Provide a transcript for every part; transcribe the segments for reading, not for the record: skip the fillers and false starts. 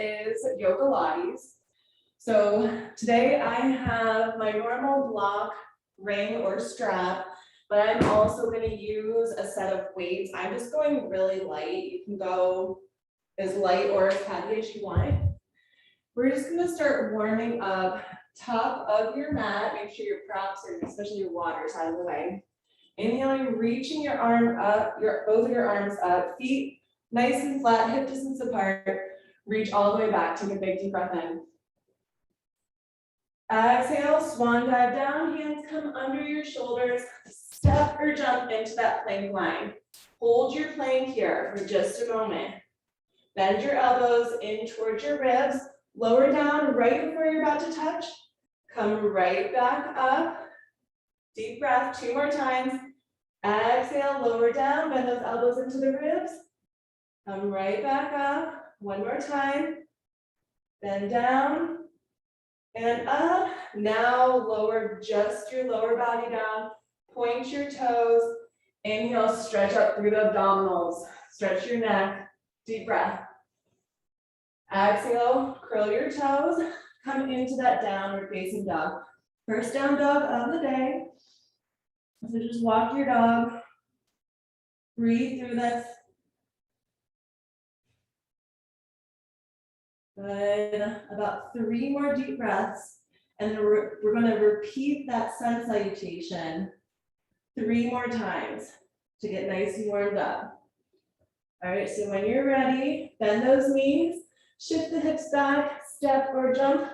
is Yogalates. So today I have my normal block ring or strap, but I'm also going to use a set of weights. I'm just going really light. You can go as light or as heavy as you want. We're just going to start warming up top of your mat. Make sure your props are, especially your water's out of the way. Inhaling, reaching your arm up, both of your arms up, feet nice and flat, hip distance apart. Reach all the way back. Take a big deep breath in. Exhale, swan dive down, hands come under your shoulders. Step or jump into that plank line. Hold your plank here for just a moment. Bend your elbows in towards your ribs. Lower down right before you're about to touch. Come right back up. Deep breath, 2 more times. Exhale, lower down, bend those elbows into the ribs. Come right back up. 1 more time. Bend down and up. Now lower just your lower body down. Point your toes. Inhale, stretch up through the abdominals. Stretch your neck. Deep breath. Exhale, curl your toes. Come into that downward facing dog. First down dog of the day. So just walk your dog. Breathe through this. Good. About 3 more deep breaths. And then we're going to repeat that sun salutation 3 more times to get nice and warmed up. All right, so when you're ready, bend those knees, shift the hips back, step or jump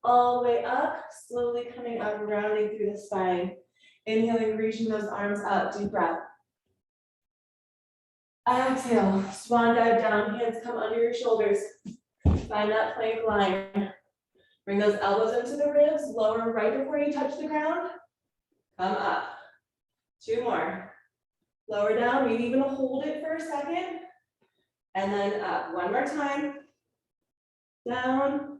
all the way up, slowly coming up, rounding through the spine. Inhaling, reaching those arms up, deep breath. Exhale, swan dive down, hands come under your shoulders. Find that plank line. Bring those elbows into the ribs, lower right before you touch the ground. Come up. 2 more. Lower down, maybe even hold it for a second. And then up. 1 more time. Down.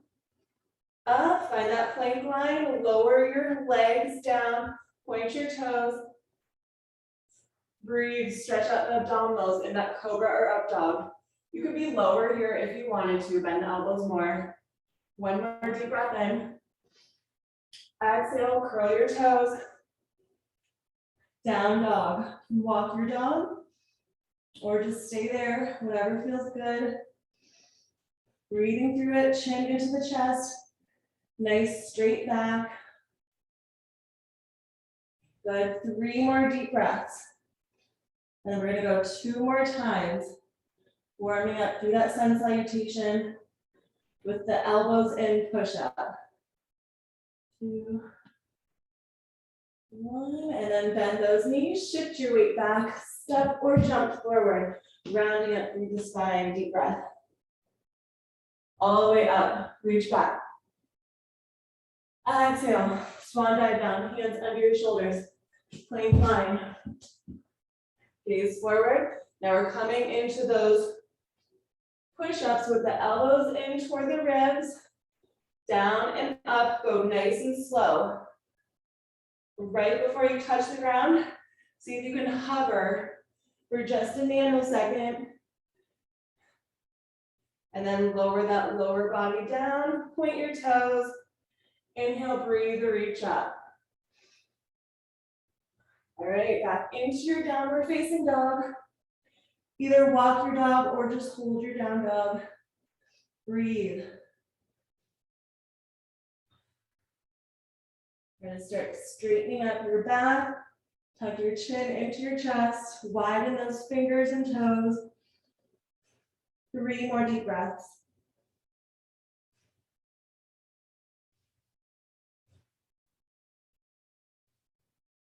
Up. Find that plank line. Lower your legs down. Point your toes. Breathe. Stretch out the abdominals in that cobra or up dog. You could be lower here if you wanted to. Bend the elbows more. 1 more deep breath in. Exhale, curl your toes. Down dog. Walk your dog. Or just stay there, whatever feels good. Breathing through it, chin into the chest. Nice straight back. Good. 3 more deep breaths. And we're going to go 2 more times. Warming up through that sun salutation with the elbows in, push up. 2, 1, and then bend those knees, shift your weight back, step or jump forward, rounding up through the spine, deep breath. All the way up, reach back. Exhale, swan dive down, hands under your shoulders, plank line. Gaze forward. Now we're coming into those push-ups with the elbows in toward the ribs, down and up, go nice and slow. Right before you touch the ground, see if you can hover for just a nanosecond. And then lower that lower body down, point your toes. Inhale, breathe, reach up. All right, back into your downward facing dog. Either walk your dog or just hold your down dog. Breathe. We're going to start straightening up your back. Tuck your chin into your chest. Widen those fingers and toes. 3 more deep breaths.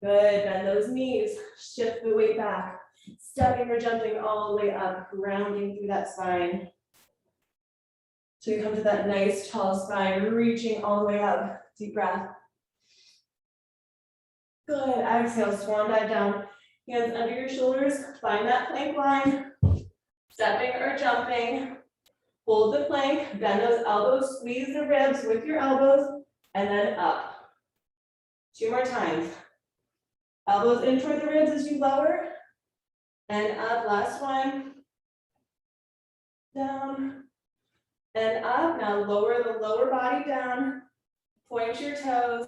Good. Bend those knees. Shift the weight back. Stepping or jumping all the way up, rounding through that spine. So you come to that nice tall spine, reaching all the way up. Deep breath. Good. Exhale, swan dive down. Hands under your shoulders. Find that plank line. Stepping or jumping. Hold the plank. Bend those elbows. Squeeze the ribs with your elbows. And then up. 2 more times. Elbows in toward the ribs as you lower. And up. Last one. Down. and up. Now lower the lower body down, point your toes,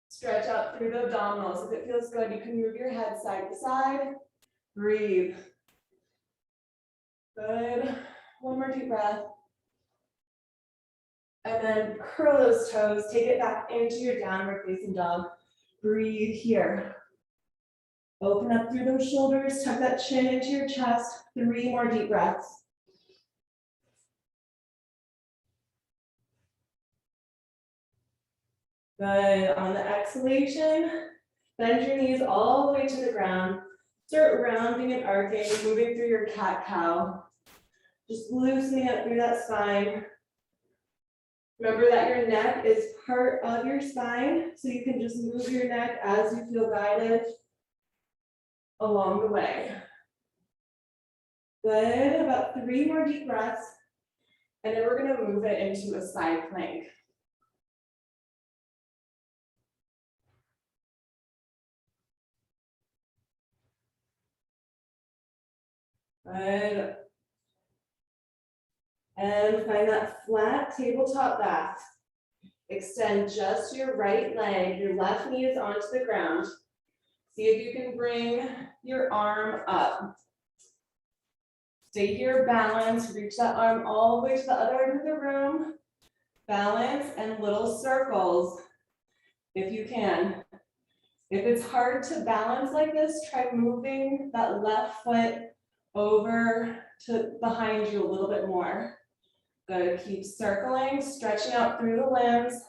stretch out through the abdominals. If it feels good, you can move your head side to side, breathe. Good, one more deep breath. And then curl those toes, take it back into your downward facing dog. Breathe here. Open up through those shoulders, tuck that chin into your chest. 3 more deep breaths. Good, on the exhalation, bend your knees all the way to the ground. Start rounding and arcing, moving through your cat-cow. Just loosening up through that spine. Remember that your neck is part of your spine, so you can just move your neck as you feel guided along the way. Good, about 3 more deep breaths, and then we're gonna move it into a side plank. Good. And find that flat tabletop back. Extend just your right leg, your left knee is onto the ground. See if you can bring your arm up. Stay here, balance, reach that arm all the way to the other end of the room. Balance and little circles, if you can. If it's hard to balance like this, try moving that left foot over to behind you a little bit more. Good, keep circling, stretching out through the limbs.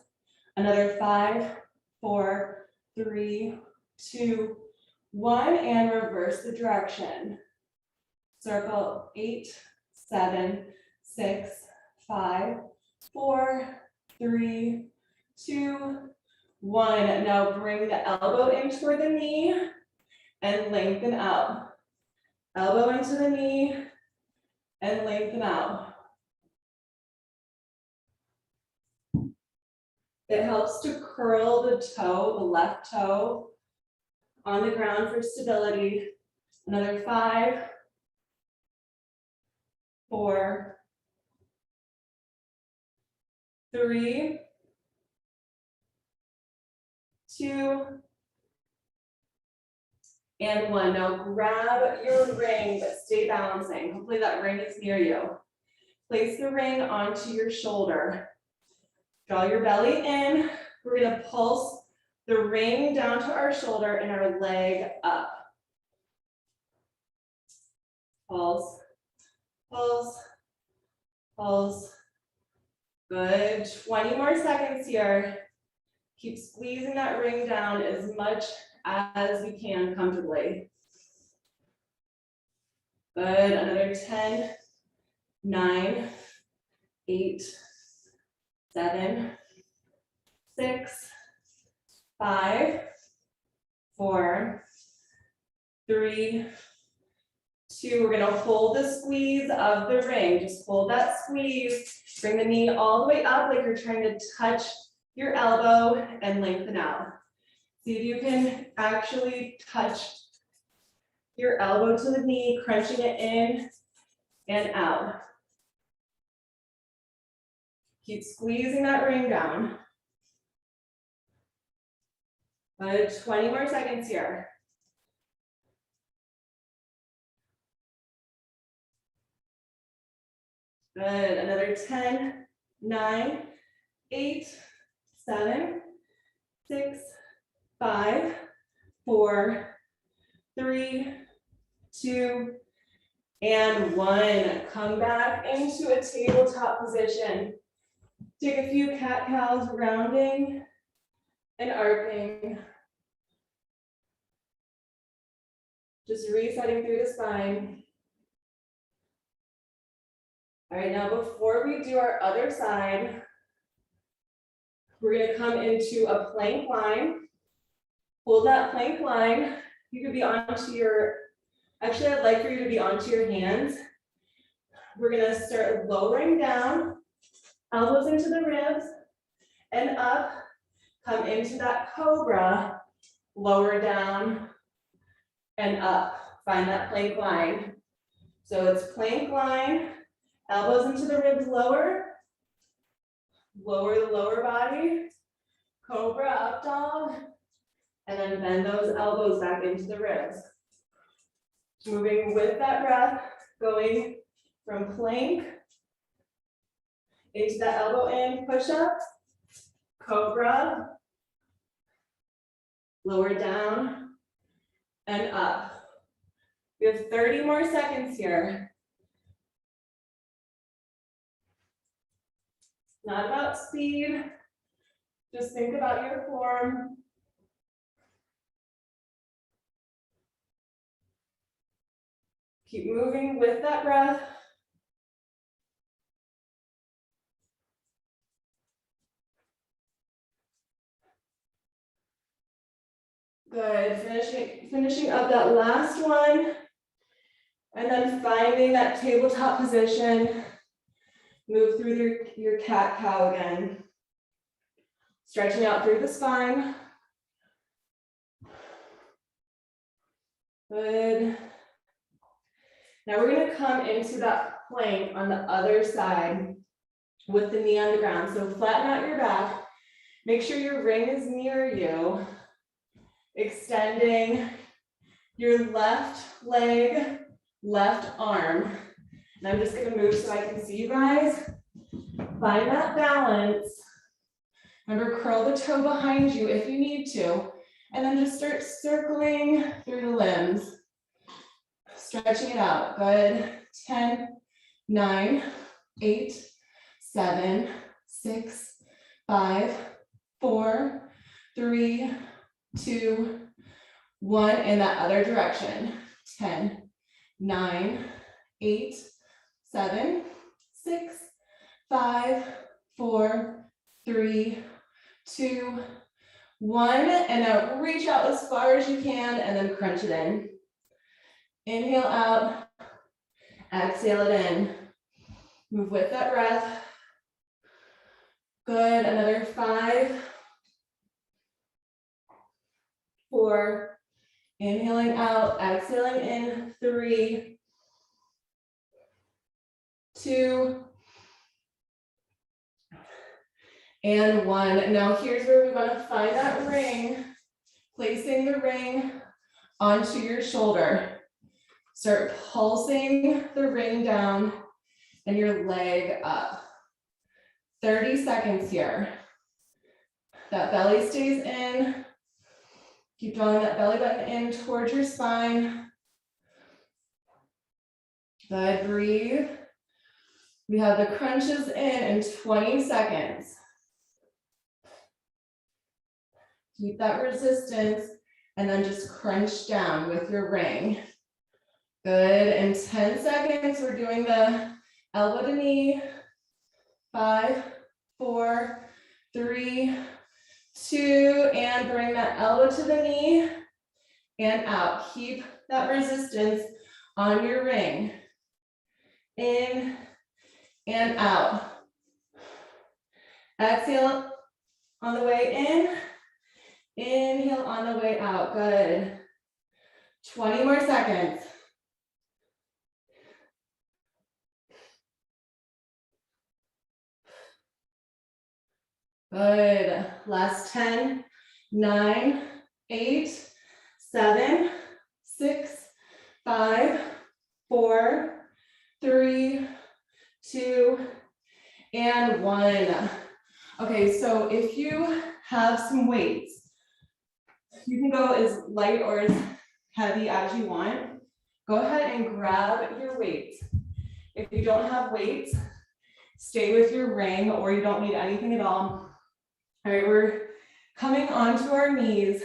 Another 5, 4, 3, 2, 1, and reverse the direction. Circle 8, 7, 6, 5, 4, 3, 2, 1. Now bring the elbow in toward the knee and lengthen out. Elbow into the knee and lengthen out. It helps to curl the toe, the left toe, on the ground for stability. Another 5, 4, 3, 2, and 1. Now grab your ring, but stay balancing. Hopefully that ring is near you. Place the ring onto your shoulder. Draw your belly in. We're gonna pulse the ring down to our shoulder and our leg up. Pulse, pulse, pulse. Good, 20 more seconds here. Keep squeezing that ring down as much as you can comfortably. Good, another 10, 9, 8, 7, 6, 5, 4, 3, 2. We're gonna hold the squeeze of the ring. Just hold that squeeze. Bring the knee all the way up like you're trying to touch your elbow and lengthen out. See if you can actually touch your elbow to the knee, crunching it in and out. Keep squeezing that ring down. Good, 20 more seconds here. Good, another 10, 9, 8, 7, 6, 5, 4, 3, 2, and 1. Come back into a tabletop position. Take a few cat-cows, rounding and arcing. Just resetting through the spine. All right, now before we do our other side, we're gonna come into a plank line. Hold that plank line. You could be onto your, actually I'd like for you to be onto your hands. We're gonna start lowering down, elbows into the ribs and up, come into that cobra, lower down and up. Find that plank line. So it's plank line, Elbows into the ribs lower. Lower the lower body. Cobra, up dog. And then bend those elbows back into the ribs. Moving with that breath, going from plank into that elbow in, push up, cobra, lower down, and up. We have 30 more seconds here. Not about speed, just think about your form. Keep moving with that breath. Good, finishing up that last one. And then finding that tabletop position. Move through your cat-cow again. Stretching out through the spine. Good. Now we're gonna come into that plank on the other side with the knee on the ground. So flatten out your back. Make sure your ring is near you. Extending your left leg, left arm. And I'm just gonna move so I can see you guys. Find that balance. Remember, curl the toe behind you if you need to. And then just start circling through the limbs. Stretching it out, good. 10, 9, 8, 7, 6, 5, 4, 3, 2, 1, in that other direction. 10, 9, 8, 7, 6, 5, 4, 3, 2, 1, and now reach out as far as you can and then crunch it in. Inhale out, exhale it in. Move with that breath. Good, another 5, 4, inhaling out, exhaling in, 3, 2, and 1. Now here's where we want to find that ring, placing the ring onto your shoulder. Start pulsing the ring down and your leg up. 30 seconds here. That belly stays in. Keep drawing that belly button in towards your spine. Good, breathe. We have the crunches in 20 seconds. Keep that resistance and then just crunch down with your ring. Good, in 10 seconds, we're doing the elbow to knee. 5, 4, 3, 2, and bring that elbow to the knee and out. Keep that resistance on your ring. In and out. Exhale on the way in. Inhale on the way out. Good. 20 more seconds. Good. Last 10, 9, 8, 7, 6, 5, 4, 3, 2, and 1. Okay, so if you have some weights, you can go as light or as heavy as you want. Go ahead and grab your weights. If you don't have weights, stay with your ring or you don't need anything at all. All right, we're coming onto our knees.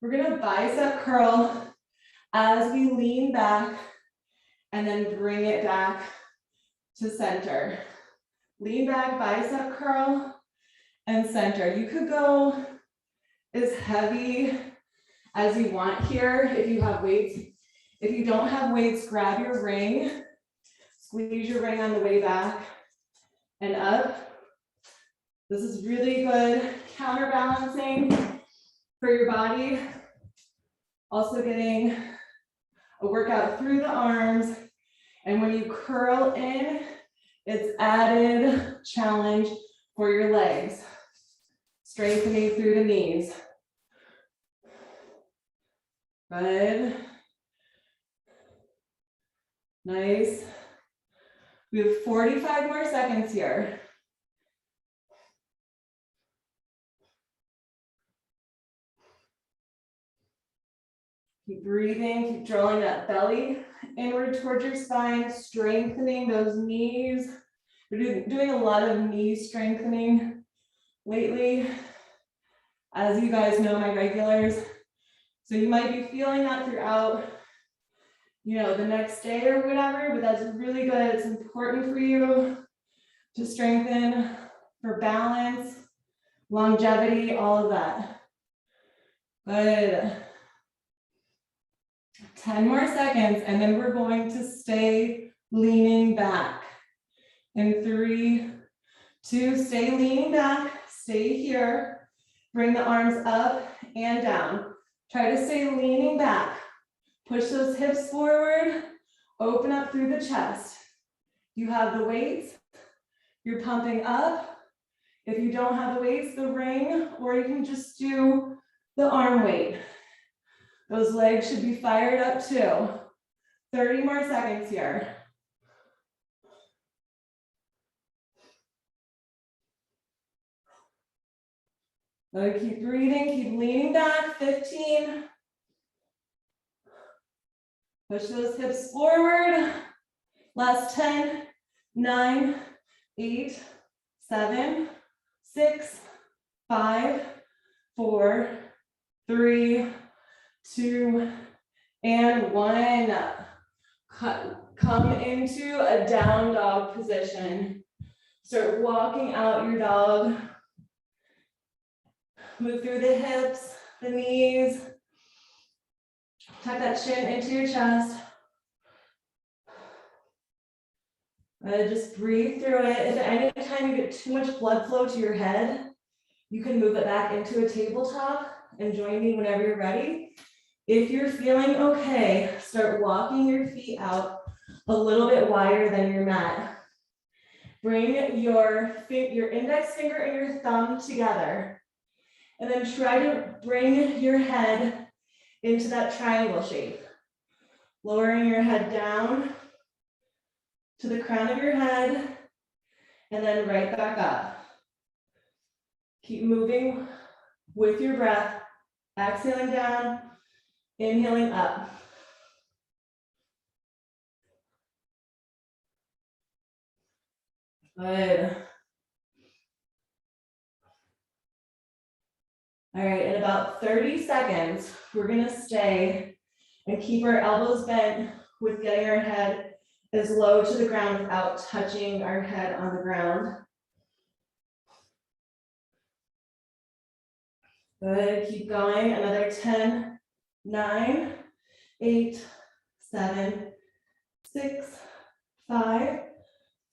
We're gonna bicep curl as we lean back and then bring it back to center. Lean back, bicep curl, and center. You could go as heavy as you want here if you have weights. If you don't have weights, grab your ring, squeeze your ring on the way back and up. This is really good counterbalancing for your body. Also getting a workout through the arms And when you curl in, it's added challenge for your legs. Strengthening through the knees. Good. Nice. We have 45 more seconds here. Keep breathing, keep drawing that belly inward towards your spine, strengthening those knees. We're doing a lot of knee strengthening lately. As you guys know, my regulars. So you might be feeling that throughout, the next day or whatever, but that's really good. It's important for you to strengthen for balance, longevity, all of that. Good. 10 more seconds, and then we're going to stay leaning back. In 3, 2, stay leaning back, stay here. Bring the arms up and down. Try to stay leaning back. Push those hips forward, open up through the chest. You have the weights, you're pumping up. If you don't have the weights, the ring, or you can just do the arm weight. Those legs should be fired up too. 30 more seconds here. Keep breathing, keep leaning back, 15. Push those hips forward. Last 10, 9, 8, 7, 6, 5, 4, 3, 2, and 1. Come into a down dog position. Start walking out your dog. Move through the hips, the knees. Tuck that chin into your chest. Just breathe through it. If at any time you get too much blood flow to your head, you can move it back into a tabletop and join me whenever you're ready. If you're feeling okay, start walking your feet out a little bit wider than your mat. Bring your index finger and your thumb together. And then try to bring your head into that triangle shape. Lowering your head down to the crown of your head, and then right back up. Keep moving with your breath. Exhaling down, inhaling up. Good. All right, in about 30 seconds, we're gonna stay and keep our elbows bent with getting our head as low to the ground without touching our head on the ground. Good, keep going, another 10, 9, 8, 7, 6, 5,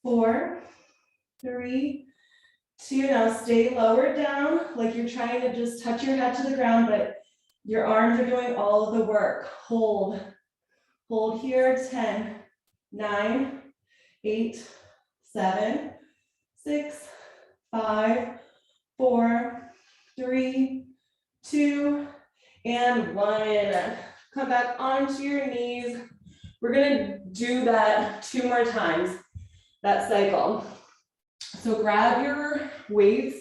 4, 3, 2. Now stay lowered down, like you're trying to just touch your head to the ground, but your arms are doing all of the work. Hold here, 10, 9, 8, 7, 6, 5, 4, 3, 2, and 1. Come back onto your knees. We're gonna do that 2 more times, that cycle. So grab your weights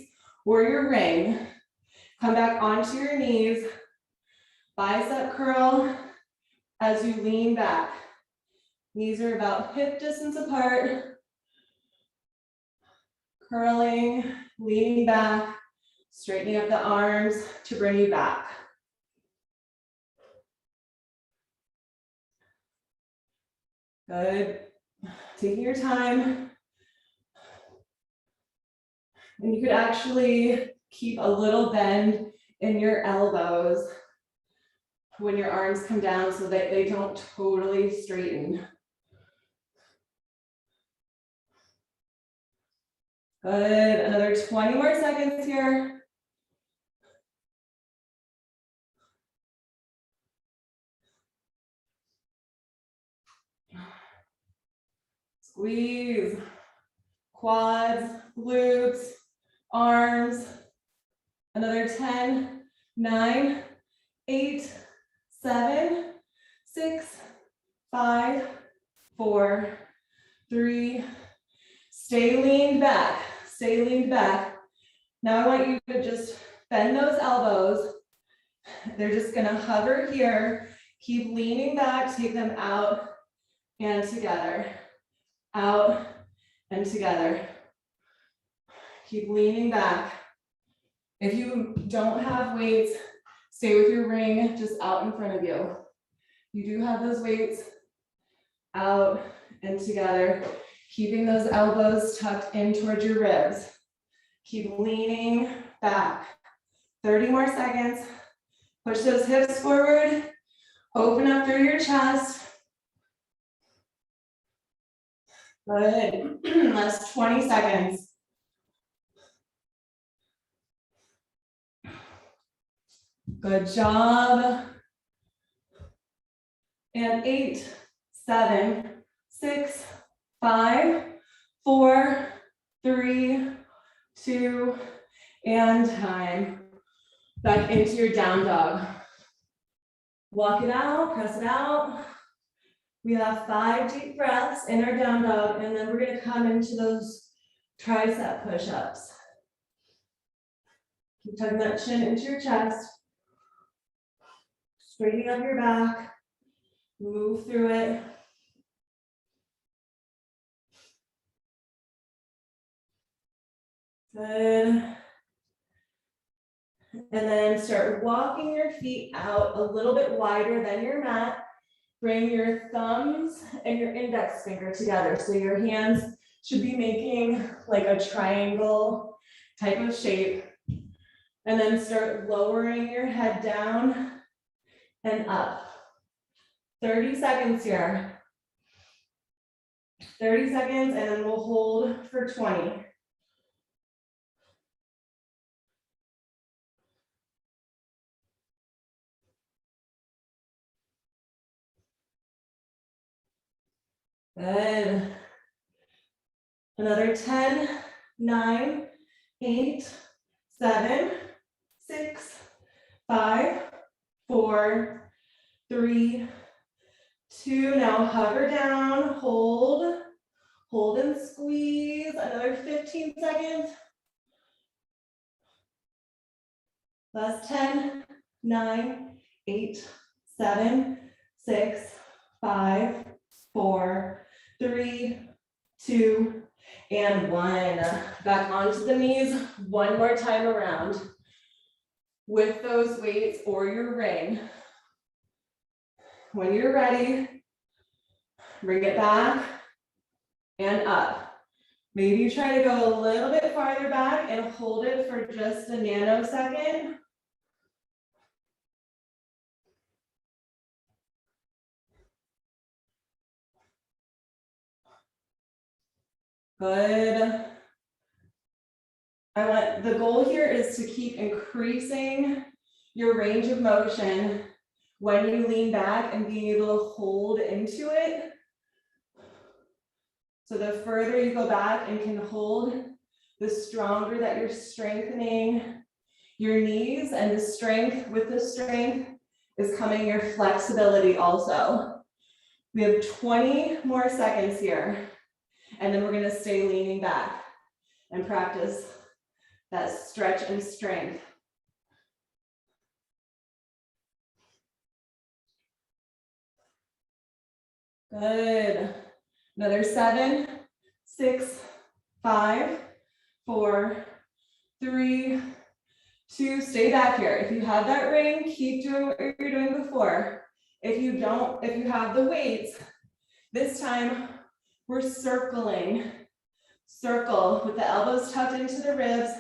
or your ring, come back onto your knees, bicep curl as you lean back. Knees are about hip distance apart, curling, leaning back, straightening up the arms to bring you back. Good, taking your time. And you could actually keep a little bend in your elbows when your arms come down so that they don't totally straighten. Good, another 20 more seconds here. Squeeze. Quads, glutes, arms. Another 10, 9, 8, 7, 6, 5, 4, 3. Stay leaned back. Stay leaned back. Now I want you to just bend those elbows. They're just gonna hover here. Keep leaning back, take them out and together. Out and together. Keep leaning back. If you don't have weights, stay with your ring just out in front of you. You do have those weights, out and together. Keeping those elbows tucked in towards your ribs. Keep leaning back. 30 more seconds. Push those hips forward. Open up through your chest. Good. Last 20 seconds. Good job. And 8, 7, 6, 5, 4, 3, 2, and time. Back into your down dog. Walk it out, press it out. We have 5 deep breaths in our down dog, and then we're gonna come into those tricep push-ups. Keep tucking that chin into your chest. Straightening up your back. Move through it. Good. And then start walking your feet out a little bit wider than your mat. Bring your thumbs and your index finger together. So your hands should be making like a triangle type of shape. And then start lowering your head down and up. 30 seconds here. 30 seconds, and then we'll hold for 20. Good. Another 10, 9, 8, 7, 6, 5, 4, 3, 2. Now hover down, hold and squeeze. Another 15 seconds. Last 10, 9, 8, 7, 6, 5, 4, 3, 2, and 1. Back onto the knees one more time around with those weights or your ring. When you're ready, bring it back and up. Maybe you try to go a little bit farther back and hold it for just a nanosecond. Good. The goal here is to keep increasing your range of motion when you lean back and being able to hold into it. So the further you go back and can hold, the stronger that you're strengthening your knees, and the strength with the strength is coming your flexibility also. We have 20 more seconds here, and then we're gonna stay leaning back and practice that stretch and strength. Good. Another 7, 6, 5, 4, 3, 2. Stay back here. If you have that ring, keep doing what you're doing before. If you don't, if you have the weights, this time we're circling. Circle with the elbows tucked into the ribs.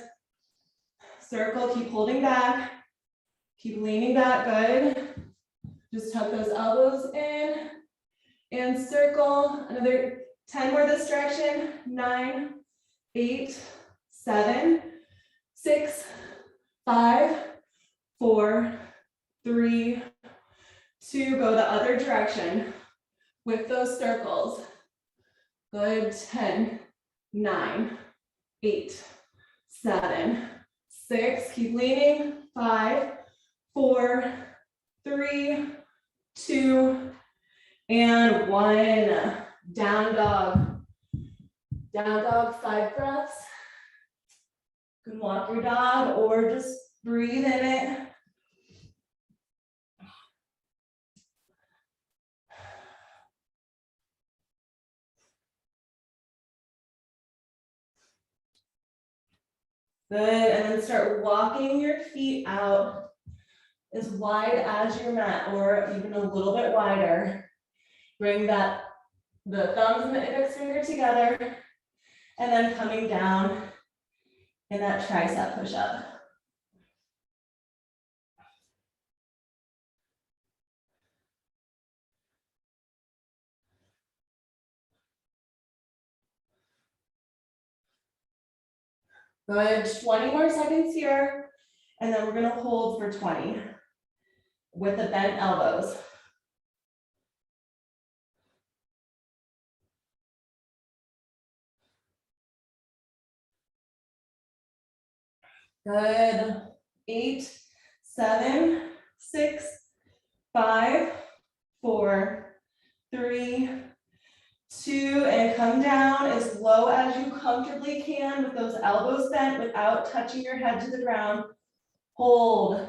Circle, keep holding back. Keep leaning back, good. Just tuck those elbows in and circle. Another 10 more this direction. 9, 8, 7, 6, 5, 4, 3, 2. Go the other direction with those circles. Good, 10, 9, 8, 7, 6, keep leaning, 5, 4, 3, 2, and 1. Down dog. Down dog, 5 breaths. You can walk your dog or just breathe in it. Good, and then start walking your feet out as wide as your mat, or even a little bit wider. Bring the thumbs and the index finger together, and then coming down in that tricep push-up. Good, 20 more seconds here, and then we're gonna hold for 20 with the bent elbows. Good, 8, 7, 6, 5, 4, 3, 2, and come down as low as you comfortably can with those elbows bent without touching your head to the ground. Hold.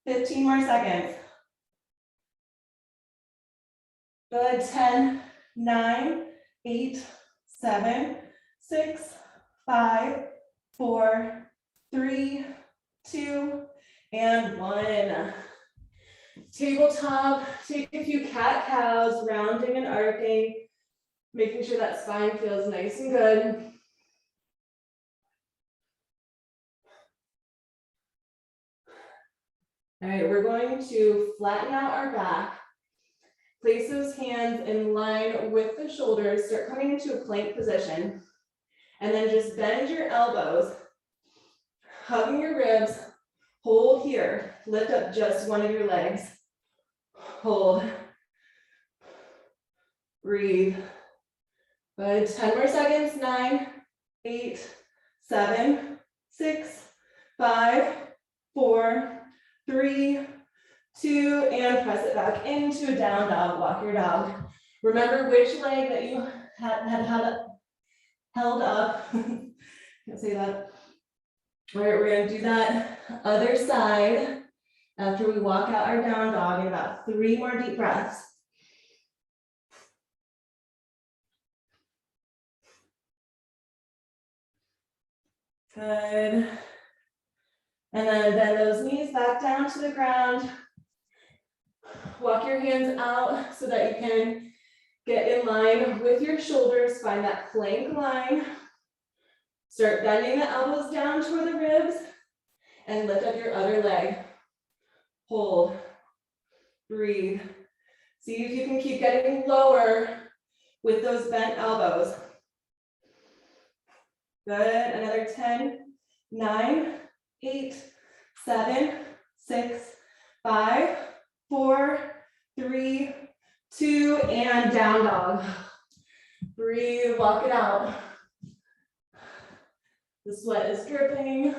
15 more seconds. Good, 10, 9, 8, 7, 6, 5, 4, 3, 2, and 1. Tabletop, take a few cat-cows, rounding and arcing, making sure that spine feels nice and good. All right, we're going to flatten out our back. Place those hands in line with the shoulders, start coming into a plank position, and then just bend your elbows, hugging your ribs, hold here, lift up just one of your legs, hold, breathe. Good, 10 more seconds, 9, 8, 7, 6, 5, 4, 3, 2, and press it back into a down dog, walk your dog. Remember which leg that you had held up. Can't say that. All right, we're gonna do that other side after we walk out our down dog in about 3 more deep breaths. Good. And then bend those knees back down to the ground. Walk your hands out so that you can get in line with your shoulders, find that plank line. Start bending the elbows down toward the ribs and lift up your other leg. Hold, breathe. See if you can keep getting lower with those bent elbows. Good, another 10, 9, 8, 7, 6, 5, 4, 3, 2, and down dog. Breathe, walk it out. The sweat is dripping.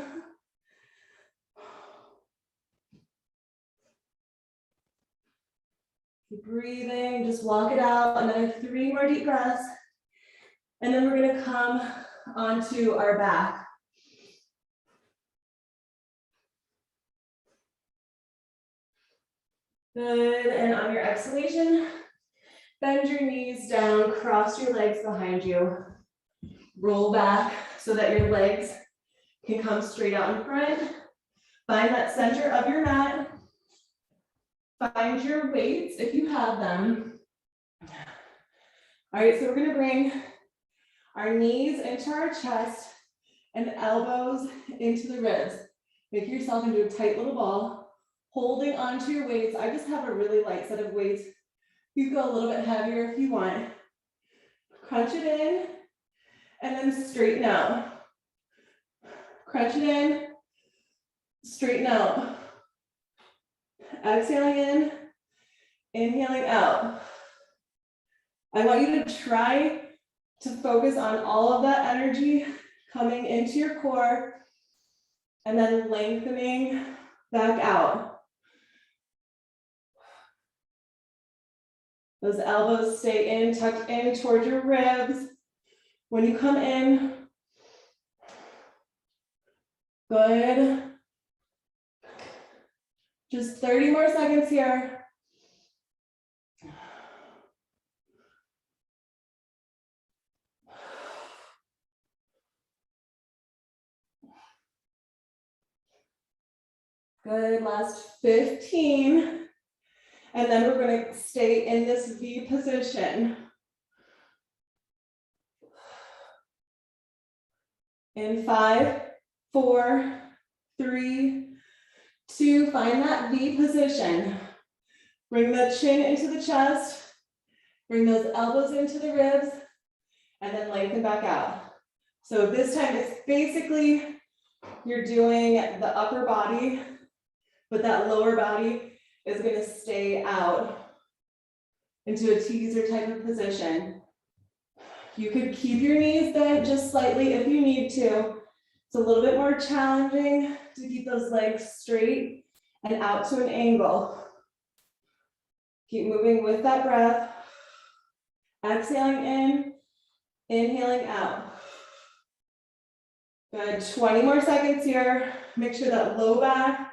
Keep breathing, just walk it out. Another 3 more deep breaths. And then we're gonna come onto our back. Good, and on your exhalation, bend your knees down, cross your legs behind you. Roll back so that your legs can come straight out in front. Find that center of your mat. Find your weights if you have them. All right, so we're gonna bring our knees into our chest and elbows into the ribs. Make yourself into a tight little ball, holding onto your weights. I just have a really light set of weights. You can go a little bit heavier if you want. Crunch it in and then straighten out. Crunch it in, straighten out. Exhaling in, inhaling out. I want you to try to focus on all of that energy coming into your core and then lengthening back out. Those elbows stay in, tucked in towards your ribs. When you come in, good. Just 30 more seconds here. Good, last 15. And then we're going to stay in this V position. In 5, 4, 3, 2, find that V position. Bring the chin into the chest, bring those elbows into the ribs, and then lengthen back out. So this time it's basically, you're doing the upper body, but that lower body is gonna stay out into a teaser type of position. You could keep your knees bent just slightly if you need to. It's a little bit more challenging to keep those legs straight and out to an angle. Keep moving with that breath. Exhaling in, inhaling out. Good, 20 more seconds here. Make sure that low back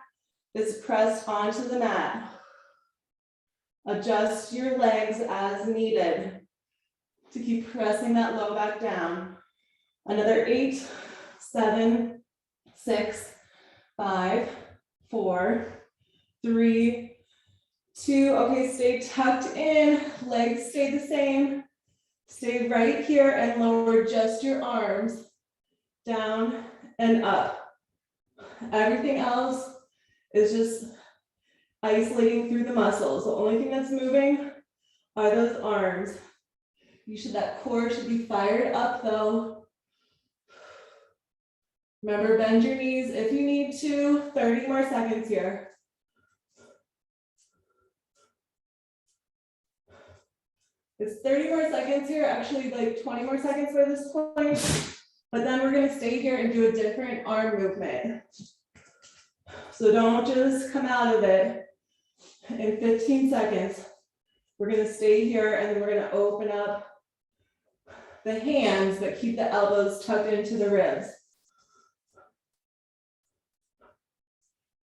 is pressed onto the mat. Adjust your legs as needed to keep pressing that low back down. Another 8, 7, 6, 5, 4, 3, 2. Okay, stay tucked in, legs stay the same. Stay right here and lower just your arms down and up. Everything else is just isolating through the muscles. The only thing that's moving are those arms. That core should be fired up though. Remember, bend your knees if you need to. 30 more seconds here. It's 30 more seconds here, actually like 20 more seconds by this point. But then we're gonna stay here and do a different arm movement. So don't just come out of it in 15 seconds. We're gonna stay here and then we're gonna open up the hands, but keep the elbows tucked into the ribs.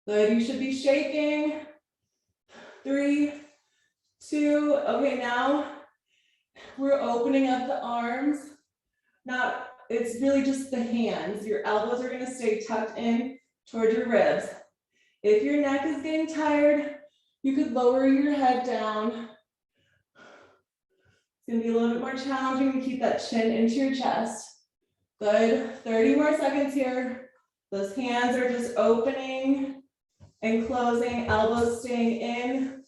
Good, you should be shaking. 3, 2, okay, now we're opening up the arms. Now it's really just the hands. Your elbows are gonna stay tucked in toward your ribs. If your neck is getting tired, you could lower your head down. It's gonna be a little bit more challenging to keep that chin into your chest. Good, 30 more seconds here. Those hands are just opening and closing, elbows staying in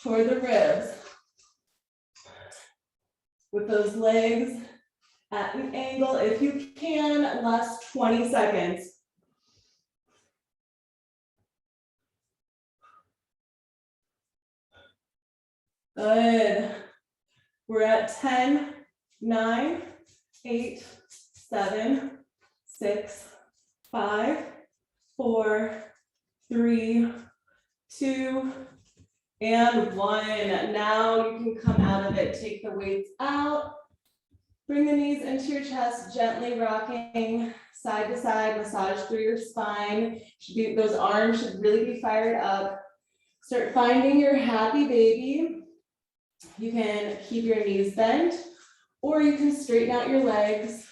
toward the ribs. With those legs at an angle, if you can, last 20 seconds. Good. We're at 10, 9, 8, 7, 6, 5, 4, 3, 2, and 1. Now you can come out of it. Take the weights out. Bring the knees into your chest, gently rocking side to side, massage through your spine. Those arms should really be fired up. Start finding your happy baby. You can keep your knees bent, or you can straighten out your legs.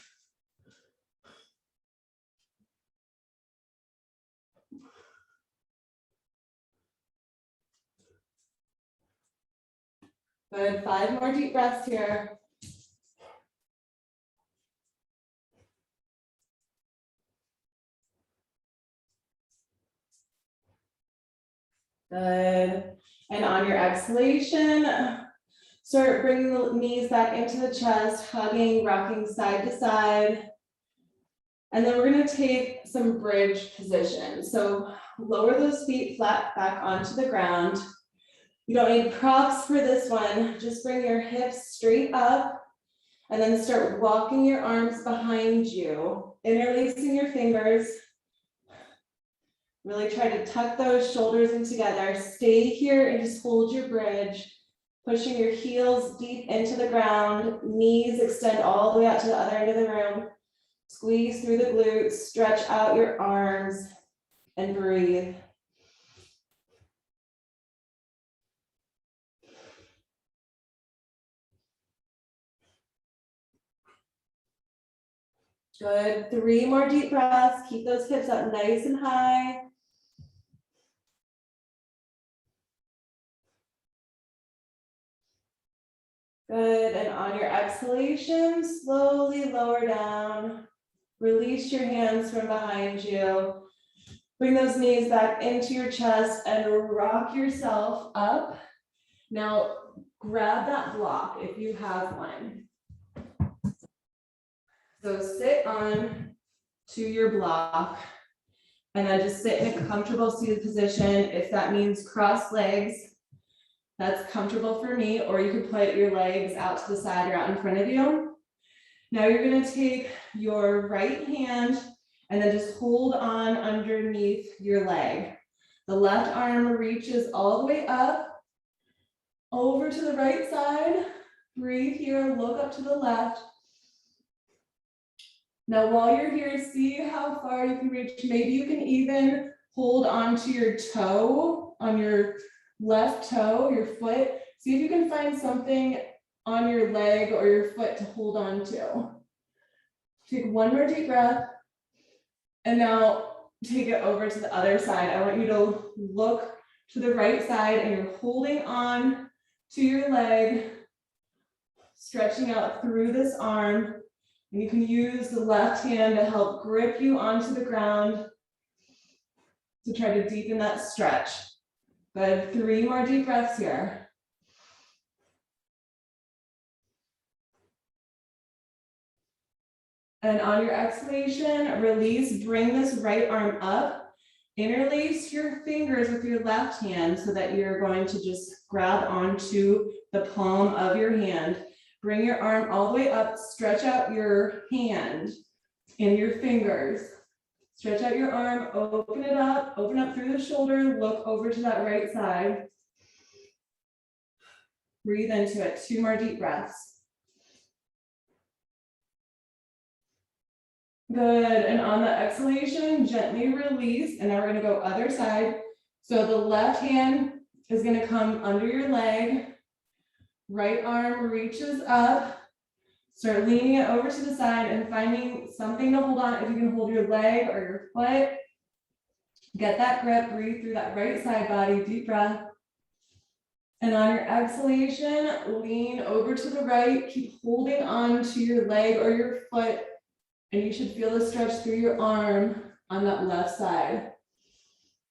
Good, 5 more deep breaths here. Good, and on your exhalation, start bringing the knees back into the chest, hugging, rocking side to side. And then we're gonna take some bridge positions. So lower those feet flat back onto the ground. You don't need props for this one. Just bring your hips straight up And then start walking your arms behind you, interlacing your fingers. Really try to tuck those shoulders in together. Stay here and just hold your bridge, pushing your heels deep into the ground, knees extend all the way out to the other end of the room. Squeeze through the glutes, stretch out your arms, and breathe. Good, 3 more deep breaths. Keep those hips up nice and high. Good, and on your exhalation, slowly lower down. Release your hands from behind you. Bring those knees back into your chest and rock yourself up. Now, grab that block if you have one. So sit on to your block and then just sit in a comfortable seated position. If that means cross legs, that's comfortable for me, or you could put your legs out to the side or out in front of you. Now you're gonna take your right hand and then just hold on underneath your leg. The left arm reaches all the way up, over to the right side. Breathe here, look up to the left. Now while you're here, see how far you can reach. Maybe you can even hold onto your toe, on your left toe, your foot. See if you can find something on your leg or your foot to hold on to. Take one more deep breath. And now take it over to the other side. I want you to look to the right side and you're holding on to your leg, stretching out through this arm. And you can use the left hand to help grip you onto the ground to try to deepen that stretch. Good, 3 more deep breaths here. And on your exhalation, release, bring this right arm up, interlace your fingers with your left hand so that you're going to just grab onto the palm of your hand. Bring your arm all the way up, stretch out your hand and your fingers. Stretch out your arm, open it up, open up through the shoulder, look over to that right side. Breathe into it, 2 more deep breaths. Good, and on the exhalation, gently release, and now we're gonna go other side. So the left hand is gonna come under your leg, right arm reaches up, start leaning it over to the side and finding something to hold on. If you can hold your leg or your foot, get that grip, breathe through that right side body, deep breath. And on your exhalation, lean over to the right, keep holding on to your leg or your foot, and you should feel the stretch through your arm on that left side.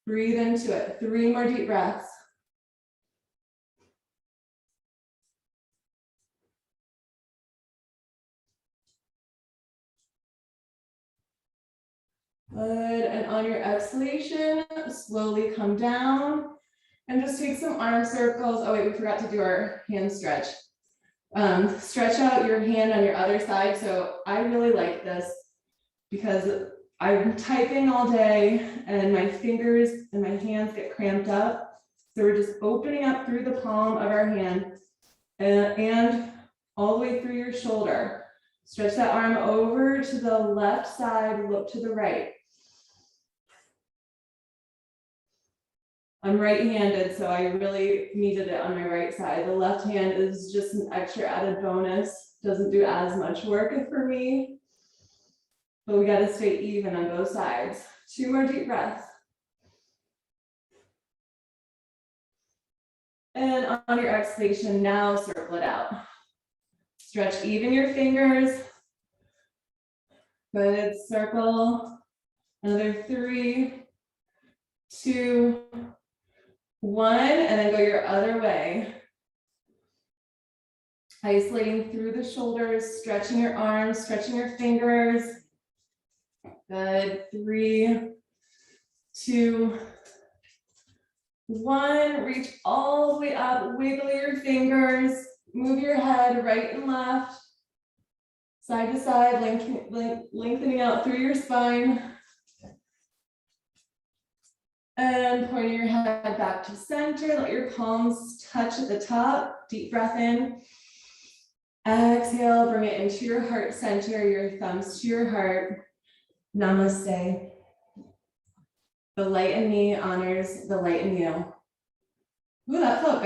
Breathe into it, 3 more deep breaths. Good, and on your exhalation, slowly come down and just take some arm circles. Oh wait, we forgot to do our hand stretch. Stretch out your hand on your other side. So I really like this because I'm typing all day and my fingers and my hands get cramped up. So we're just opening up through the palm of our hand and all the way through your shoulder. Stretch that arm over to the left side, look to the right. I'm right-handed, so I really needed it on my right side. The left hand is just an extra added bonus. Doesn't do as much work for me, but we got to stay even on both sides. 2 more deep breaths. And on your exhalation, now circle it out. Stretch even your fingers. Good, circle. Another 3, 2, 1, and then go your other way. Isolating through the shoulders, stretching your arms, stretching your fingers. Good, 3, 2, 1. Reach all the way up, wiggle your fingers, move your head right and left. Side to side, lengthening out through your spine. And pointing your head back to center, let your palms touch at the top, deep breath in. Exhale, bring it into your heart center, your thumbs to your heart. Namaste. The light in me honors the light in you. Ooh, that felt good.